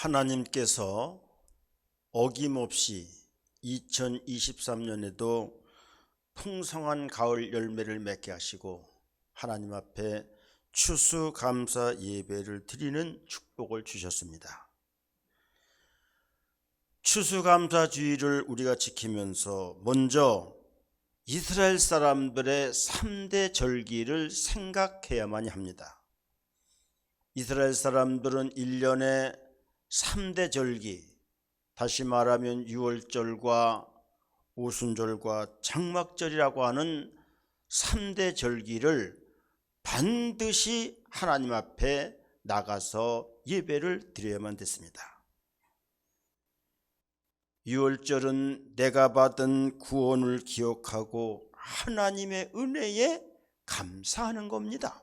하나님께서 어김없이 2023년에도 풍성한 가을 열매를 맺게 하시고 하나님 앞에 추수감사 예배를 드리는 축복을 주셨습니다. 추수감사주의를 우리가 지키면서 먼저 이스라엘 사람들의 3대 절기를 생각해야만 합니다. 이스라엘 사람들은 1년에 3대 절기, 다시 말하면 유월절과 오순절과 장막절이라고 하는 3대 절기를 반드시 하나님 앞에 나가서 예배를 드려야만 됐습니다. 유월절은 내가 받은 구원을 기억하고 하나님의 은혜에 감사하는 겁니다.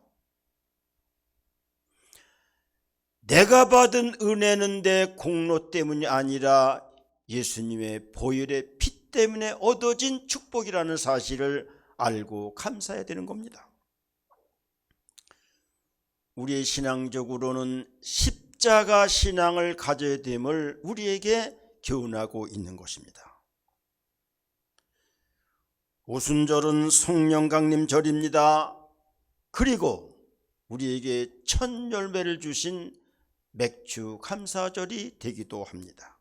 내가 받은 은혜는 내 공로 때문이 아니라 예수님의 보혈의 피 때문에 얻어진 축복이라는 사실을 알고 감사해야 되는 겁니다. 우리의 신앙적으로는 십자가 신앙을 가져야 됨을 우리에게 교훈하고 있는 것입니다. 오순절은 성령강림절입니다. 그리고 우리에게 첫 열매를 주신 맥주 감사절이 되기도 합니다.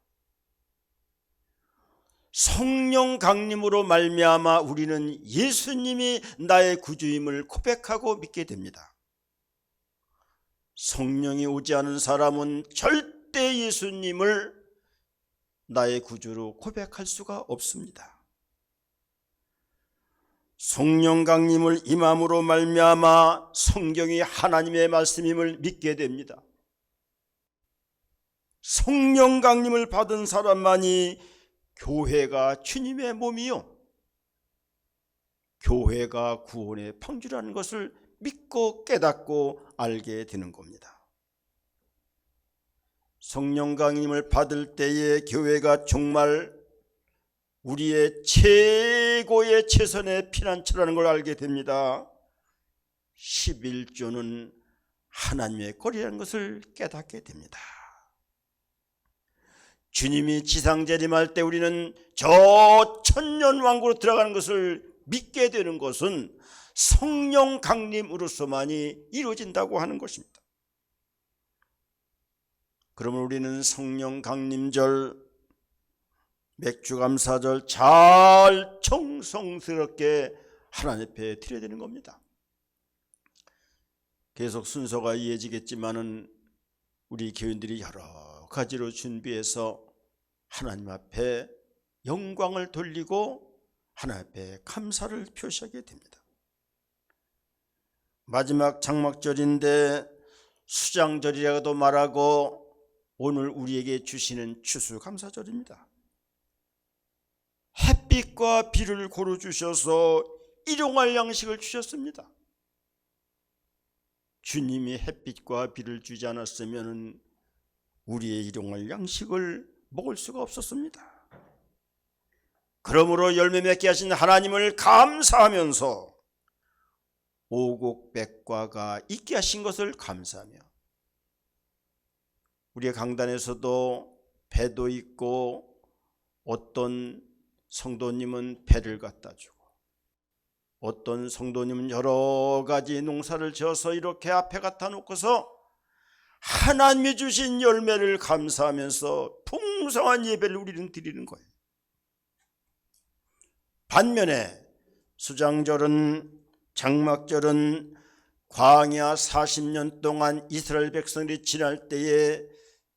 성령 강림으로 말미암아 우리는 예수님이 나의 구주임을 고백하고 믿게 됩니다. 성령이 오지 않은 사람은 절대 예수님을 나의 구주로 고백할 수가 없습니다. 성령 강림을 임함으로 말미암아 성경이 하나님의 말씀임을 믿게 됩니다. 성령 강림을 받은 사람만이 교회가 주님의 몸이요, 교회가 구원의 방주라는 것을 믿고 깨닫고 알게 되는 겁니다. 성령 강림을 받을 때에 교회가 정말 우리의 최고의 최선의 피난처라는 걸 알게 됩니다. 11조는 하나님의 거리라는 것을 깨닫게 됩니다. 주님이 지상 재림할 때 우리는 저 천년왕국으로 들어가는 것을 믿게 되는 것은 성령 강림으로서만이 이루어진다고 하는 것입니다. 그러면 우리는 성령 강림절, 맥주감사절 잘 정성스럽게 하나님 앞에 드려야 되는 겁니다. 계속 순서가 이어지겠지만은 우리 교인들이 여러 가지로 준비해서 하나님 앞에 영광을 돌리고 하나님 앞에 감사를 표시하게 됩니다. 마지막 장막절인데 수장절이라고도 말하고 오늘 우리에게 주시는 추수감사절입니다. 햇빛과 비를 고루 주셔서 일용할 양식을 주셨습니다. 주님이 햇빛과 비를 주지 않았으면 우리의 일용할 양식을 먹을 수가 없었습니다. 그러므로 열매 맺게 하신 하나님을 감사하면서 오곡백과가 있게 하신 것을 감사하며, 우리의 강단에서도 배도 있고 어떤 성도님은 배를 갖다 주고 어떤 성도님은 여러 가지 농사를 지어서 이렇게 앞에 갖다 놓고서 하나님이 주신 열매를 감사하면서 풍성한 예배를 우리는 드리는 거예요. 반면에 수장절은, 장막절은 광야 40년 동안 이스라엘 백성들이 지날 때에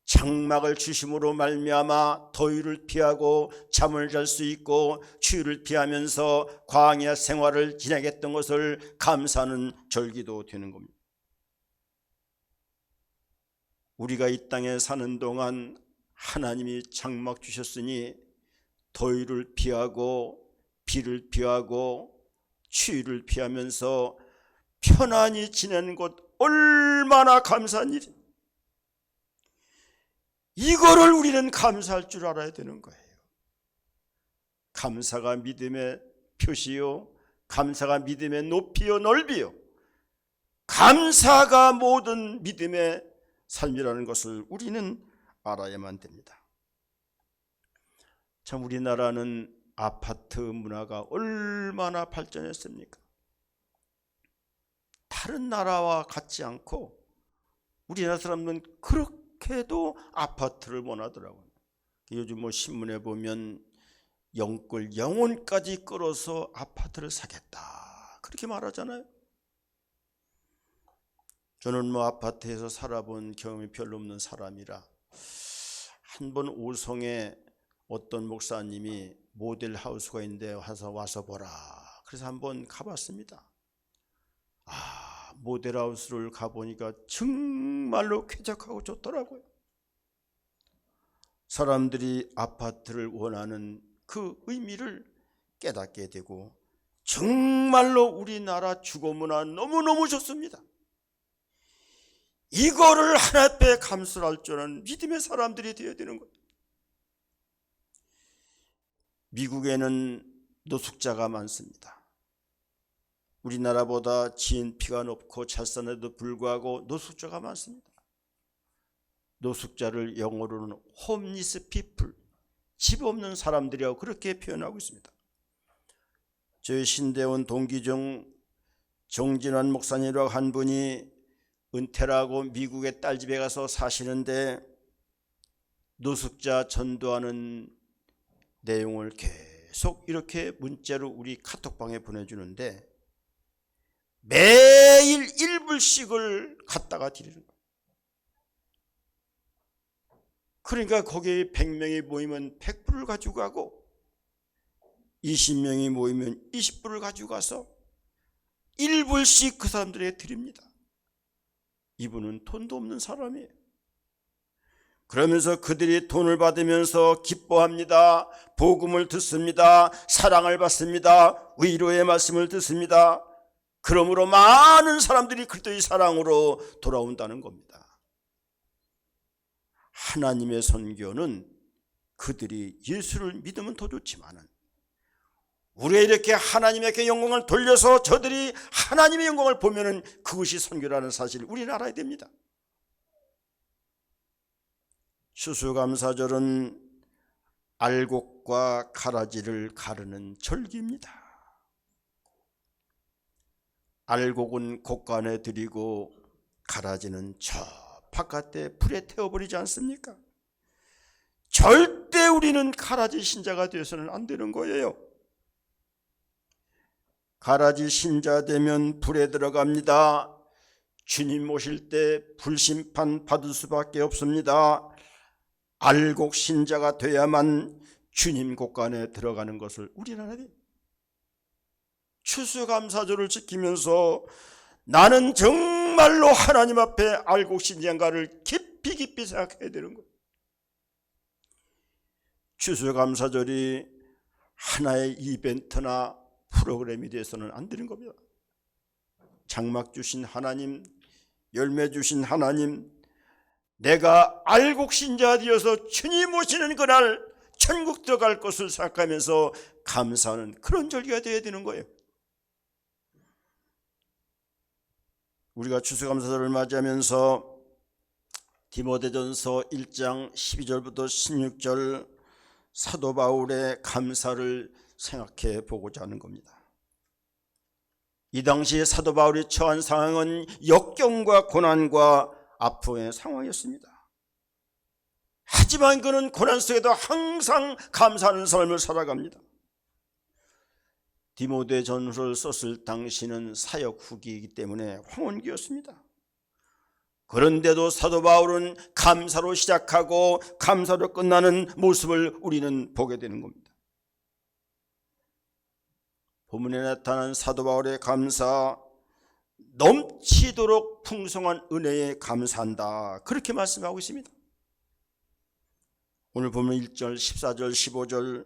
장막을 주심으로 말미암아 더위를 피하고 잠을 잘 수 있고 추위를 피하면서 광야 생활을 지내겠던 것을 감사하는 절기도 되는 겁니다. 우리가 이 땅에 사는 동안 하나님이 장막 주셨으니 더위를 피하고 비를 피하고 추위를 피하면서 편안히 지내는 것 얼마나 감사한 일이에요. 이거를 우리는 감사할 줄 알아야 되는 거예요. 감사가 믿음의 표시요, 감사가 믿음의 높이요 넓이요, 감사가 모든 믿음의 삶이라는 것을 우리는 알아야만 됩니다. 참 우리나라는 아파트 문화가 얼마나 발전했습니까? 다른 나라와 같지 않고 우리나라 사람들은 그렇게도 아파트를 원하더라고요. 요즘 신문에 보면 영혼까지 끌어서 아파트를 사겠다 그렇게 말하잖아요. 저는 아파트에서 살아본 경험이 별로 없는 사람이라 한 번 오송에 어떤 목사님이 모델 하우스가 있는데 와서 보라. 그래서 한번 가봤습니다. 모델 하우스를 가보니까 정말로 쾌적하고 좋더라고요. 사람들이 아파트를 원하는 그 의미를 깨닫게 되고 정말로 우리나라 주거문화 너무너무 좋습니다. 이거를 하나님 앞에 감수할 줄은 믿음의 사람들이 되어야 되는 거예요. 미국에는 노숙자가 많습니다. 우리나라보다 GNP가 높고 잘 사는데도 불구하고 노숙자가 많습니다. 노숙자를 영어로는 홈리스 피플, 집 없는 사람들이라고 그렇게 표현하고 있습니다. 저희 신대원 동기 중 정진환 목사님이라고 한 분이 은퇴를 하고 미국의 딸 집에 가서 사시는데 노숙자 전도하는 내용을 계속 이렇게 문자로 우리 카톡방에 보내주는데 매일 1불씩을 갖다가 드리는 거예요. 그러니까 거기에 100명이 모이면 100불을 가지고 가고 20명이 모이면 20불을 가지고 가서 1불씩 그 사람들에게 드립니다. 이분은 돈도 없는 사람이에요. 그러면서 그들이 돈을 받으면서 기뻐합니다. 복음을 듣습니다. 사랑을 받습니다. 위로의 말씀을 듣습니다. 그러므로 많은 사람들이 그리스도의 사랑으로 돌아온다는 겁니다. 하나님의 선교는 그들이 예수를 믿으면 더 좋지만은 우리가 이렇게 하나님에게 영광을 돌려서 저들이 하나님의 영광을 보면은 그것이 선교라는 사실을 우리는 알아야 됩니다. 추수감사절은 알곡과 가라지를 가르는 절기입니다. 알곡은 곳간에 드리고 가라지는 저 바깥에 불에 태워버리지 않습니까? 절대 우리는 가라지 신자가 되어서는 안 되는 거예요. 가라지 신자 되면 불에 들어갑니다. 주님 오실 때 불심판 받을 수밖에 없습니다. 알곡 신자가 돼야만 주님 곳간에 들어가는 것을 우리는 알아야 돼요. 추수감사절을 지키면서 나는 정말로 하나님 앞에 알곡 신자인가를 깊이 생각해야 되는 거예요. 추수감사절이 하나의 이벤트나 프로그램이 돼서는 안 되는 겁니다. 장막 주신 하나님, 열매 주신 하나님, 내가 알곡 신자 되어서 주님 오시는 그날 천국 들어갈 것을 생각하면서 감사하는 그런 절기가 되어야 되는 거예요. 우리가 추수감사절을 맞이하면서 디모데전서 1장 12절부터 16절 사도 바울의 감사를 생각해 보고자 하는 겁니다. 이 당시에 사도 바울이 처한 상황은 역경과 고난과 아픔의 상황이었습니다. 하지만 그는 고난 속에도 항상 감사하는 삶을 살아갑니다. 디모데전서를 썼을 당시는 사역 후기이기 때문에 황혼기였습니다. 그런데도 사도 바울은 감사로 시작하고 감사로 끝나는 모습을 우리는 보게 되는 겁니다. 본문에 나타난 사도 바울의 감사, 넘치도록 풍성한 은혜에 감사한다, 그렇게 말씀하고 있습니다. 오늘 보면 1절, 14절, 15절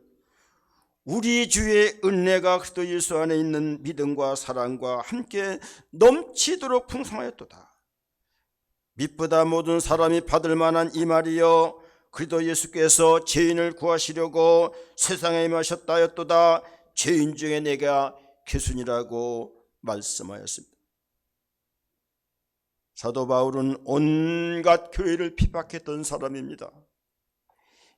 우리 주의 은혜가 그리스도 예수 안에 있는 믿음과 사랑과 함께 넘치도록 풍성하였도다. 믿보다 모든 사람이 받을 만한 이 말이여 그리스도 예수께서 죄인을 구하시려고 세상에 임하셨다 하였도다. 죄인 중에 내가 괴순이라고 말씀하였습니다. 사도 바울은 온갖 교회를 핍박했던 사람입니다.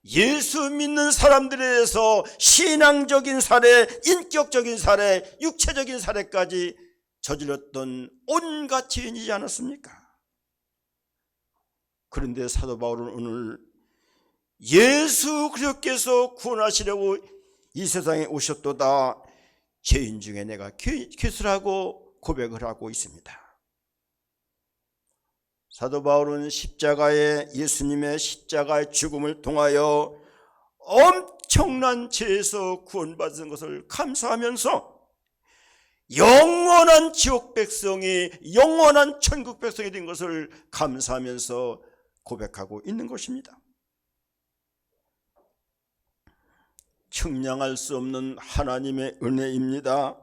예수 믿는 사람들에 대해서 신앙적인 살해, 인격적인 살해, 육체적인 살해까지 저질렀던 온갖 죄인이지 않았습니까? 그런데 사도 바울은 오늘 예수 그리스도께서 구원하시려고 이 세상에 오셨도다, 죄인 중에 내가 괴수라고 고백을 하고 있습니다. 사도 바울은 예수님의 십자가의 죽음을 통하여 엄청난 죄에서 구원받은 것을 감사하면서 영원한 지옥 백성이 영원한 천국 백성이 된 것을 감사하면서 고백하고 있는 것입니다. 측량할 수 없는 하나님의 은혜입니다.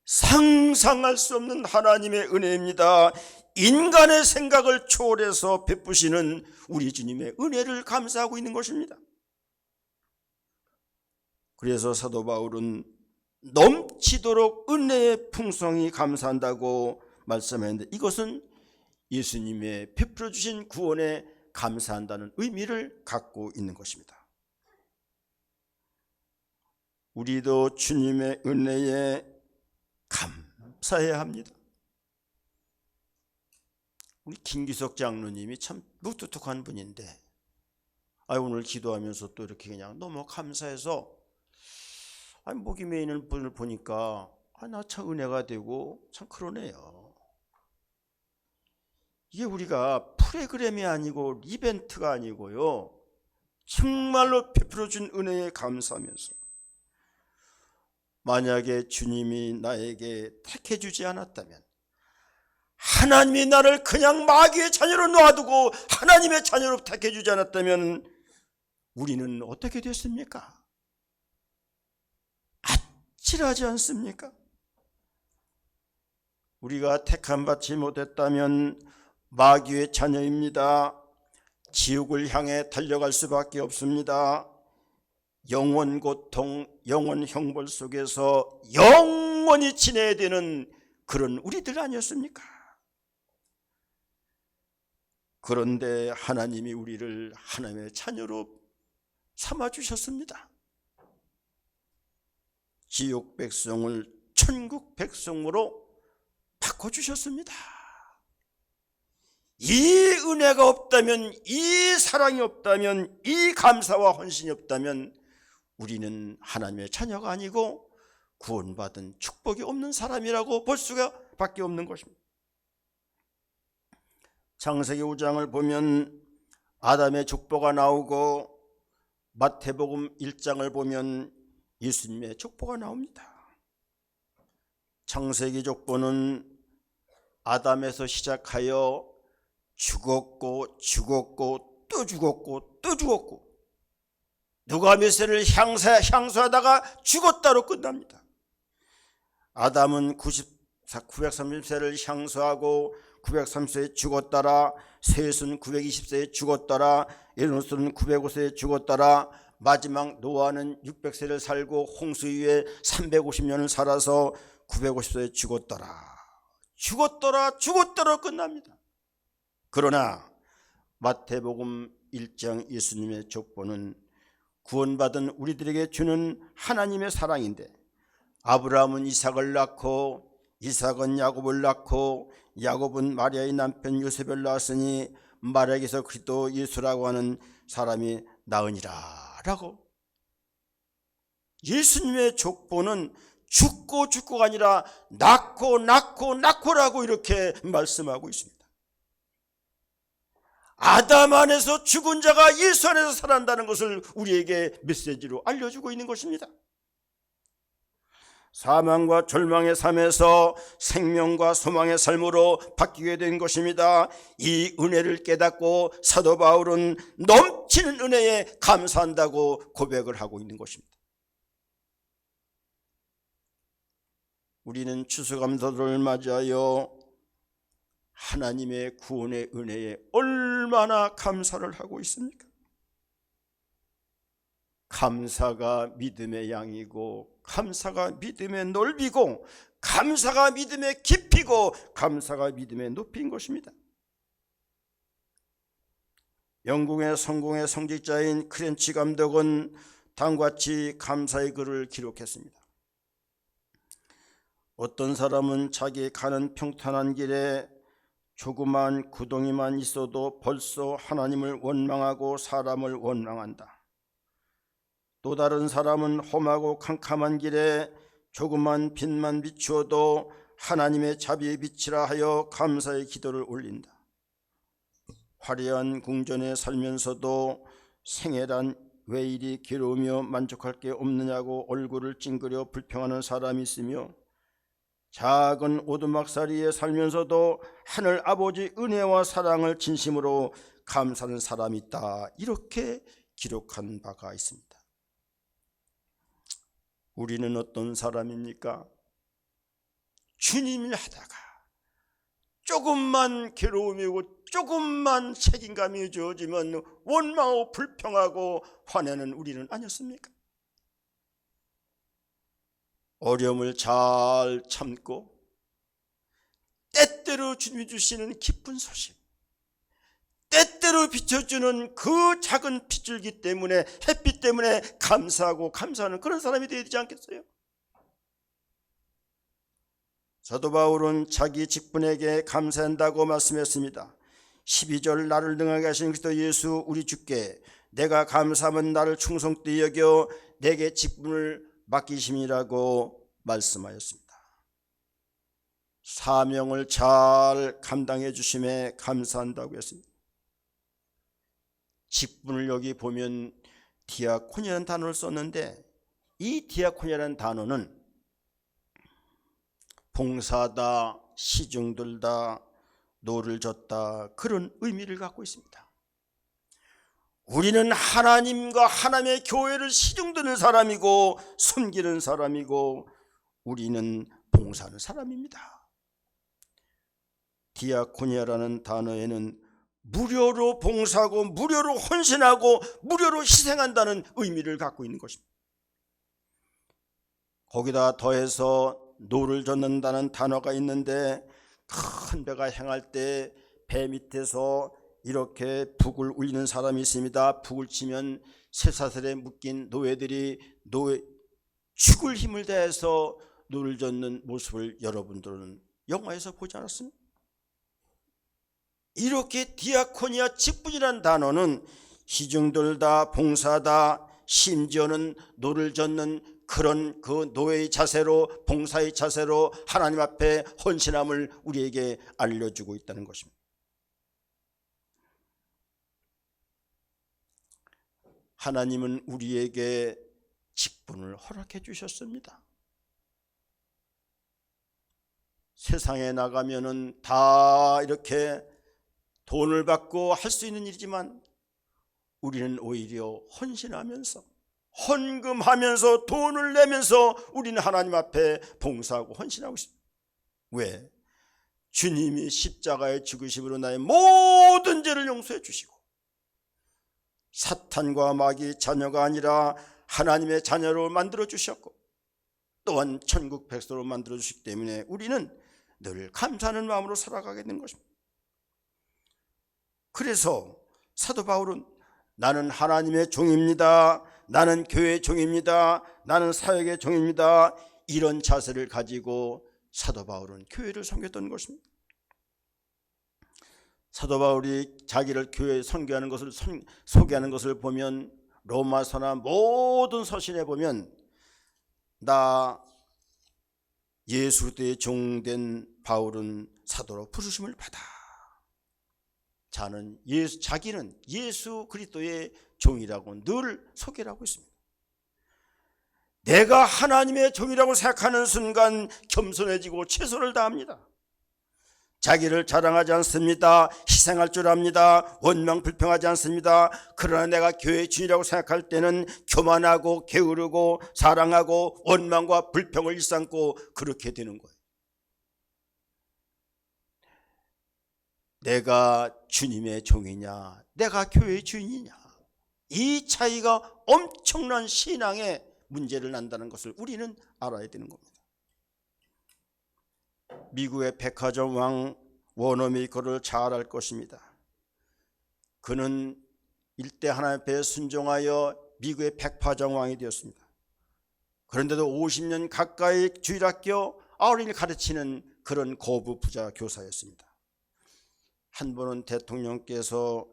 상상할 수 없는 하나님의 은혜입니다. 인간의 생각을 초월해서 베푸시는 우리 주님의 은혜를 감사하고 있는 것입니다. 그래서 사도 바울은 넘치도록 은혜의 풍성이 감사한다고 말씀했는데, 이것은 예수님의 베풀어 주신 구원에 감사한다는 의미를 갖고 있는 것입니다. 우리도 주님의 은혜에 감사해야 합니다. 우리 김기석 장로님이 참 무뚝뚝한 분인데, 오늘 기도하면서 또 이렇게 그냥 너무 감사해서 목이 메이는 분을 보니까 나 참 은혜가 되고 참 그러네요. 이게 우리가 프로그램이 아니고 이벤트가 아니고요, 정말로 베풀어 준 은혜에 감사하면서, 만약에 주님이 나에게 택해 주지 않았다면, 하나님이 나를 그냥 마귀의 자녀로 놔두고 하나님의 자녀로 택해 주지 않았다면 우리는 어떻게 됐습니까? 아찔하지 않습니까? 우리가 택함 받지 못했다면 마귀의 자녀입니다. 지옥을 향해 달려갈 수밖에 없습니다. 영원 고통, 영원 형벌 속에서 영원히 지내야 되는 그런 우리들 아니었습니까? 그런데 하나님이 우리를 하나님의 자녀로 삼아주셨습니다. 지옥 백성을 천국 백성으로 바꿔주셨습니다. 이 은혜가 없다면, 이 사랑이 없다면, 이 감사와 헌신이 없다면 우리는 하나님의 자녀가 아니고 구원받은 축복이 없는 사람이라고 볼 수밖에 없는 것입니다. 창세기 5장을 보면 아담의 족보가 나오고, 마태복음 1장을 보면 예수님의 족보가 나옵니다. 창세기 족보는 아담에서 시작하여 죽었고 죽었고 또 죽었고 또 죽었고, 누가 몇 세를 향수하다가 죽었다로 끝납니다. 아담은 930세를 향수하고 930세에 죽었더라. 셋은 920세에 죽었더라. 에노스는 905세에 죽었더라. 마지막 노아는 600세를 살고 홍수 이후에 350년을 살아서 950세에 죽었더라 끝납니다. 그러나 마태복음 1장 예수님의 족보는 구원받은 우리들에게 주는 하나님의 사랑인데, 아브라함은 이삭을 낳고, 이삭은 야곱을 낳고, 야곱은 마리아의 남편 요셉을 낳았으니 마리아에게서 그리스도 예수라고 하는 사람이 나으니라 라고. 예수님의 족보는 죽고가 아니라 낳고라고 이렇게 말씀하고 있습니다. 아담 안에서 죽은 자가 예수 안에서 살아난다는 것을 우리에게 메시지로 알려주고 있는 것입니다. 사망과 절망의 삶에서 생명과 소망의 삶으로 바뀌게 된 것입니다. 이 은혜를 깨닫고 사도 바울은 넘치는 은혜에 감사한다고 고백을 하고 있는 것입니다. 우리는 추수감사절을 맞이하여 하나님의 구원의 은혜에 얼마나 감사를 하고 있습니까? 감사가 믿음의 양이고, 감사가 믿음의 넓이고, 감사가 믿음의 깊이고, 감사가 믿음의 높이인 것입니다. 영국의 성공의 성직자인 크렌치 감독은 다음과 같이 감사의 글을 기록했습니다. 어떤 사람은 자기 가는 평탄한 길에 조그만 구덩이만 있어도 벌써 하나님을 원망하고 사람을 원망한다. 또 다른 사람은 험하고 캄캄한 길에 조그만 빛만 비추어도 하나님의 자비의 빛이라 하여 감사의 기도를 올린다. 화려한 궁전에 살면서도 생애란 왜 이리 괴로우며 만족할 게 없느냐고 얼굴을 찡그려 불평하는 사람이 있으며, 작은 오두막살이에 살면서도 하늘 아버지 은혜와 사랑을 진심으로 감사하는 사람이 있다. 이렇게 기록한 바가 있습니다. 우리는 어떤 사람입니까? 주님을 하다가 조금만 괴로움이 오고 조금만 책임감이 주어지면 원망하고 불평하고 화내는 우리는 아니었습니까? 어려움을 잘 참고 때때로 주님이 주시는 기쁜 소식, 때때로 비춰주는 그 작은 핏줄기 때문에, 햇빛 때문에 감사하고 감사하는 그런 사람이 되어야 되지 않겠어요? 사도 바울은 자기 직분에게 감사한다고 말씀했습니다. 12절 나를 능하게 하신 그리스도 예수 우리 주께 내가 감사하면 나를 충성되이 여겨 내게 직분을 맡기심이라고 말씀하였습니다. 사명을 잘 감당해 주심에 감사한다고 했습니다. 직분을 여기 보면 디아코니라는 단어를 썼는데, 이 디아코니라는 단어는 봉사다, 시중들다, 노를 젓다, 그런 의미를 갖고 있습니다. 우리는 하나님과 하나님의 교회를 시중드는 사람이고 섬기는 사람이고 우리는 봉사하는 사람입니다. 디아코니아라는 단어에는 무료로 봉사하고 무료로 헌신하고 무료로 희생한다는 의미를 갖고 있는 것입니다. 거기다 더해서 노를 젓는다는 단어가 있는데, 큰 배가 행할 때 배 밑에서 이렇게 북을 울리는 사람이 있습니다. 북을 치면 쇠사슬에 묶인 노예들이 죽을 힘을 다해서 노를 젓는 모습을 여러분들은 영화에서 보지 않았습니까? 이렇게 디아코니아 직분이라는 단어는 시중들다, 봉사다, 심지어는 노를 젓는 그런 그 노예의 자세로, 봉사의 자세로 하나님 앞에 헌신함을 우리에게 알려주고 있다는 것입니다. 하나님은 우리에게 직분을 허락해 주셨습니다. 세상에 나가면은 다 이렇게 돈을 받고 할 수 있는 일이지만 우리는 오히려 헌신하면서, 헌금하면서, 돈을 내면서 우리는 하나님 앞에 봉사하고 헌신하고 있습니다. 왜? 주님이 십자가의 죽으심으로 나의 모든 죄를 용서해 주시고 사탄과 마귀의 자녀가 아니라 하나님의 자녀로 만들어 주셨고 또한 천국 백성으로 만들어 주시기 때문에 우리는 늘 감사하는 마음으로 살아가게 된 것입니다. 그래서 사도 바울은 나는 하나님의 종입니다, 나는 교회의 종입니다, 나는 사역의 종입니다, 이런 자세를 가지고 사도 바울은 교회를 섬겼던 것입니다. 사도 바울이 자기를 교회에 소개하는 것을 보면 로마서나 모든 서신에 보면 나 예수 그리스도의 종된 바울은 사도로 부르심을 받아. 자기는 예수 그리스도의 종이라고 늘 소개를 하고 있습니다. 내가 하나님의 종이라고 생각하는 순간 겸손해지고 최선을 다합니다. 자기를 자랑하지 않습니다. 희생할 줄 압니다. 원망 불평하지 않습니다. 그러나 내가 교회의 주인이라고 생각할 때는 교만하고 게으르고 사랑하고 원망과 불평을 일삼고 그렇게 되는 거예요. 내가 주님의 종이냐, 내가 교회의 주인이냐, 이 차이가 엄청난 신앙의 문제를 난다는 것을 우리는 알아야 되는 겁니다. 미국의 백화점 왕 워너메이커를 잘 알 것입니다. 그는 일대 하나님 앞에 순종하여 미국의 백파장 왕이 되었습니다. 그런데도 50년 가까이 주일학교 어린이를 가르치는 그런 고부 부자 교사였습니다. 한 번은 대통령께서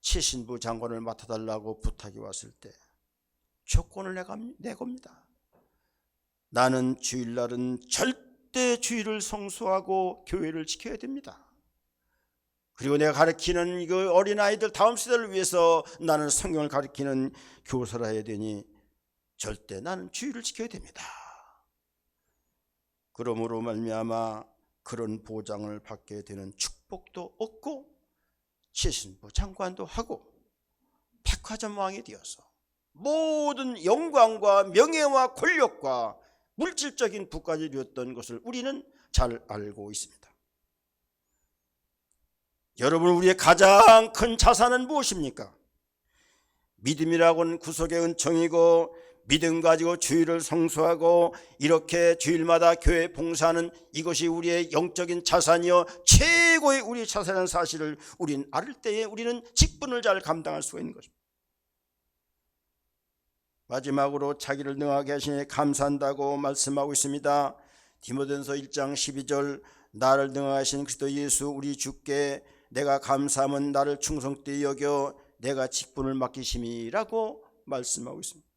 최신부 장관을 맡아달라고 부탁이 왔을 때 조건을 내겁니다. 나는 주일날은 절대 주일을 성수하고 교회를 지켜야 됩니다. 그리고 내가 가르치는 이거 어린아이들 다음 세대를 위해서 나는 성경을 가르치는 교사를 해야 되니 절대 나는 주일을 지켜야 됩니다. 그러므로 말미암아 그런 보장을 받게 되는 축복도 얻고 최신부 장관도 하고 백화점 왕이 되어서 모든 영광과 명예와 권력과 물질적인 부까지 누렸던 것을 우리는 잘 알고 있습니다. 여러분, 우리의 가장 큰 자산은 무엇입니까? 믿음이라고는 구속의 은총이고 믿음 가지고 주일을 성수하고 이렇게 주일마다 교회 봉사하는 이것이 우리의 영적인 자산이요 최고의 우리의 자산이라는 사실을 우리는 알 때에 우리는 직분을 잘 감당할 수가 있는 것입니다. 마지막으로 자기를 능하게 하시니 감사한다고 말씀하고 있습니다. 디모데전서 1장 12절 나를 능하게 하신 그리스도 예수 우리 주께 내가 감사함은 나를 충성되이 여겨 내가 직분을 맡기심이라고 말씀하고 있습니다.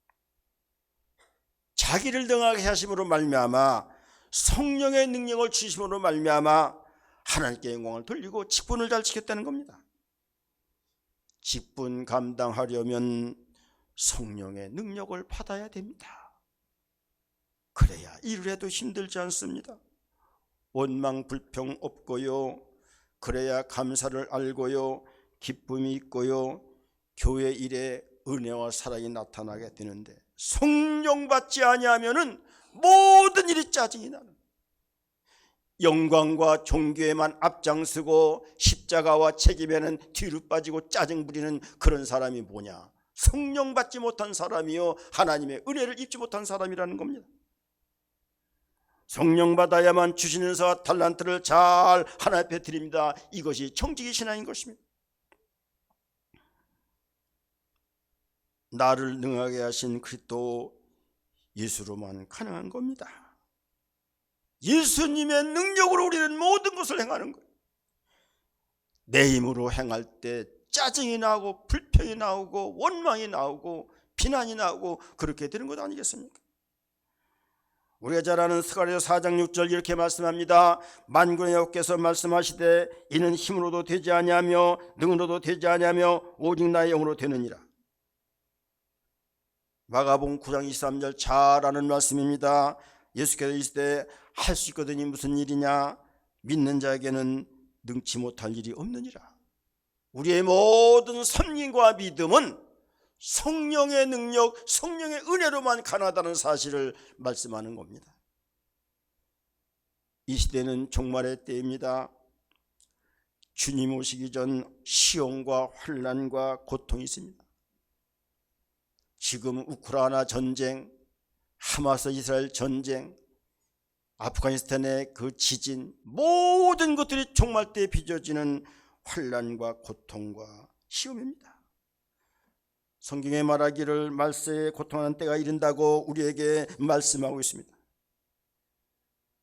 자기를 능하게 하심으로 말미암아 성령의 능력을 주심으로 말미암아 하나님께 영광을 돌리고 직분을 잘 지켰다는 겁니다. 직분 감당하려면 성령의 능력을 받아야 됩니다. 그래야 일을 해도 힘들지 않습니다. 원망 불평 없고요, 그래야 감사를 알고요, 기쁨이 있고요, 교회 일에 은혜와 사랑이 나타나게 되는데 성령 받지 아니하면은 모든 일이 짜증이 나는, 영광과 종교에만 앞장서고 십자가와 책임에는 뒤로 빠지고 짜증 부리는 그런 사람이 뭐냐? 성령 받지 못한 사람이요 하나님의 은혜를 입지 못한 사람이라는 겁니다. 성령 받아야만 주시는 사 달란트를 잘 하나님 앞에 드립니다. 이것이 정직의 신앙인 것입니다. 나를 능하게 하신 그리스도 예수로만 가능한 겁니다. 예수님의 능력으로 우리는 모든 것을 행하는 거예요. 내 힘으로 행할 때 짜증이 나오고 불평이 나오고 원망이 나오고 비난이 나오고 그렇게 되는 것 아니겠습니까? 우리가 잘 아는 스가랴서 4장 6절 이렇게 말씀합니다. 만군의 여호와께서 말씀하시되 이는 힘으로도 되지 아니하며 능으로도 되지 아니하며 오직 나의 영으로 되느니라. 마가복음 9장 23절 잘 아는 말씀입니다. 예수께서 이르시되 할 수 있거든이 무슨 일이냐, 믿는 자에게는 능치 못할 일이 없느니라. 우리의 모든 섬김과 믿음은 성령의 능력, 성령의 은혜로만 가능하다는 사실을 말씀하는 겁니다. 이 시대는 종말의 때입니다. 주님 오시기 전 시험과 환난과 고통이 있습니다. 지금 우크라이나 전쟁, 하마스 이스라엘 전쟁, 아프가니스탄의 그 지진, 모든 것들이 종말 때에 빚어지는 환난과 고통과 시험입니다. 성경에 말하기를 말세에 고통하는 때가 이른다고 우리에게 말씀하고 있습니다.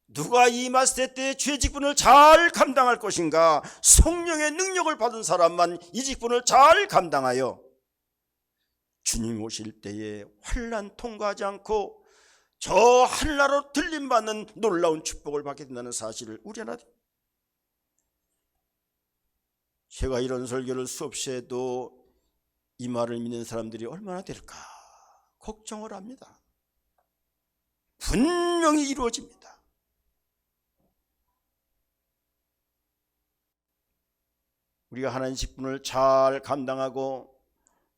누가 이 말세 때의 주의 직분을 잘 감당할 것인가? 성령의 능력을 받은 사람만 이 직분을 잘 감당하여 주님 오실 때에 환난 통과하지 않고 저 하늘나라로 들림받는 놀라운 축복을 받게 된다는 사실을 우리 하나. 제가 이런 설교를 수없이 해도 이 말을 믿는 사람들이 얼마나 될까 걱정을 합니다. 분명히 이루어집니다. 우리가 하나님 직분을 잘 감당하고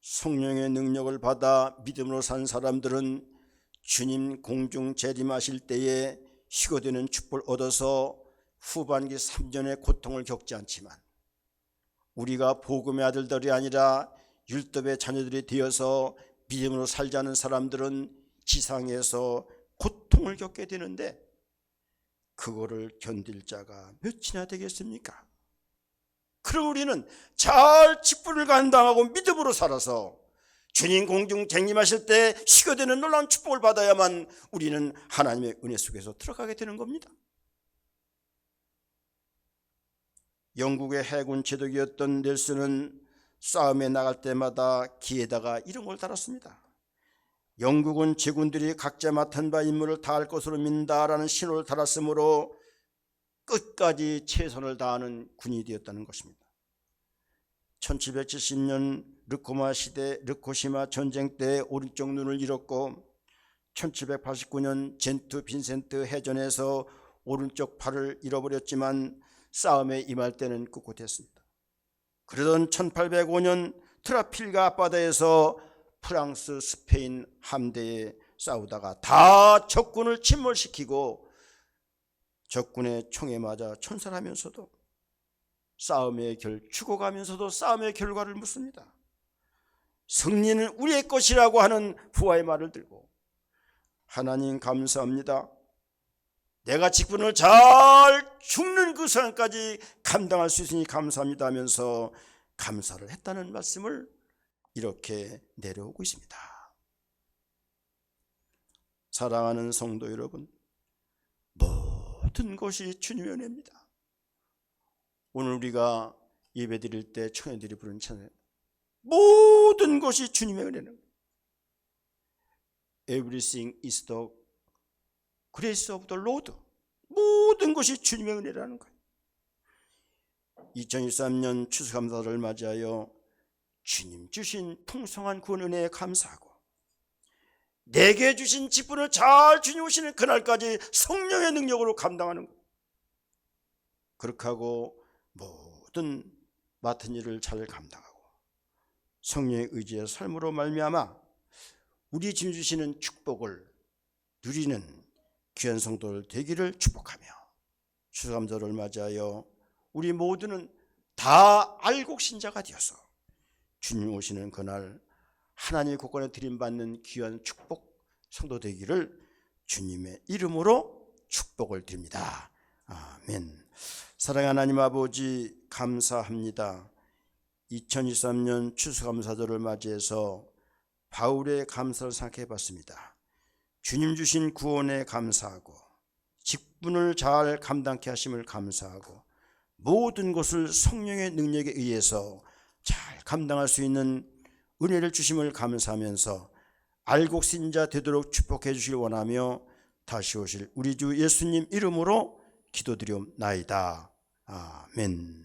성령의 능력을 받아 믿음으로 산 사람들은 주님 공중 재림하실 때에 희고되는 축복을 얻어서 후반기 3년의 고통을 겪지 않지만, 우리가 복음의 아들들이 아니라 율법의 자녀들이 되어서 믿음으로 살자는 사람들은 지상에서 고통을 겪게 되는데 그거를 견딜 자가 몇이나 되겠습니까? 그럼 우리는 잘 직분을 감당하고 믿음으로 살아서 주님 공중 쟁림하실 때 시교되는 놀라운 축복을 받아야만 우리는 하나님의 은혜 속에서 들어가게 되는 겁니다. 영국의 해군 제독이었던 넬슨은 싸움에 나갈 때마다 기에다가 이런 걸 달았습니다. 영국은 제군들이 각자 맡은 바 임무를 다할 것으로 믿는다라는 신호를 달았으므로 끝까지 최선을 다하는 군이 되었다는 것입니다. 1770년 르코시마 전쟁 때 오른쪽 눈을 잃었고 1789년 젠트 빈센트 해전에서 오른쪽 팔을 잃어버렸지만 싸움에 임할 때는 꿋꿋했습니다. 그러던 1805년 트라필가 앞바다에서 프랑스, 스페인 함대에 싸우다가 다 적군을 침몰시키고 적군의 총에 맞아 천살하면서도 죽어가면서도 싸움의 결과를 묻습니다. 승리는 우리의 것이라고 하는 부하의 말을 들고 하나님 감사합니다. 내가 직분을 잘 죽는 그 순간까지 감당할 수 있으니 감사합니다 하면서 감사를 했다는 말씀을 이렇게 내려오고 있습니다. 사랑하는 성도 여러분, 모든 것이 주님의 은혜입니다. 오늘 우리가 예배 드릴 때 청년들이 부르는 찬양, 모든 것이 주님의 은혜는 Everything is the grace of the Lord. 모든 것이 주님의 은혜라는 거예요. 2023년 추수감사를 맞이하여 주님 주신 풍성한 구원 은혜에 감사하고 내게 주신 직분을 잘 주님 오시는 그날까지 성령의 능력으로 감당하는 것, 그렇게 하고 모든 맡은 일을 잘 감당하고 성령의 의지의 삶으로 말미암아 우리 주님 주시는 축복을 누리는 귀한 성도들 되기를 축복하며 추수감사를 맞이하여 우리 모두는 다 알곡신자가 되어서 주님 오시는 그날 하나님의 곳간에 드림받는 귀한 축복 성도 되기를 주님의 이름으로 축복을 드립니다. 아멘. 사랑하는 하나님 아버지 감사합니다. 2023년 추수감사절을 맞이해서 바울의 감사를 생각해 봤습니다. 주님 주신 구원에 감사하고 직분을 잘 감당케 하심을 감사하고 모든 것을 성령의 능력에 의해서 잘 감당할 수 있는 은혜를 주심을 감사하면서 알곡신자 되도록 축복해 주시길 원하며 다시 오실 우리 주 예수님 이름으로 기도드리옵나이다. 아멘.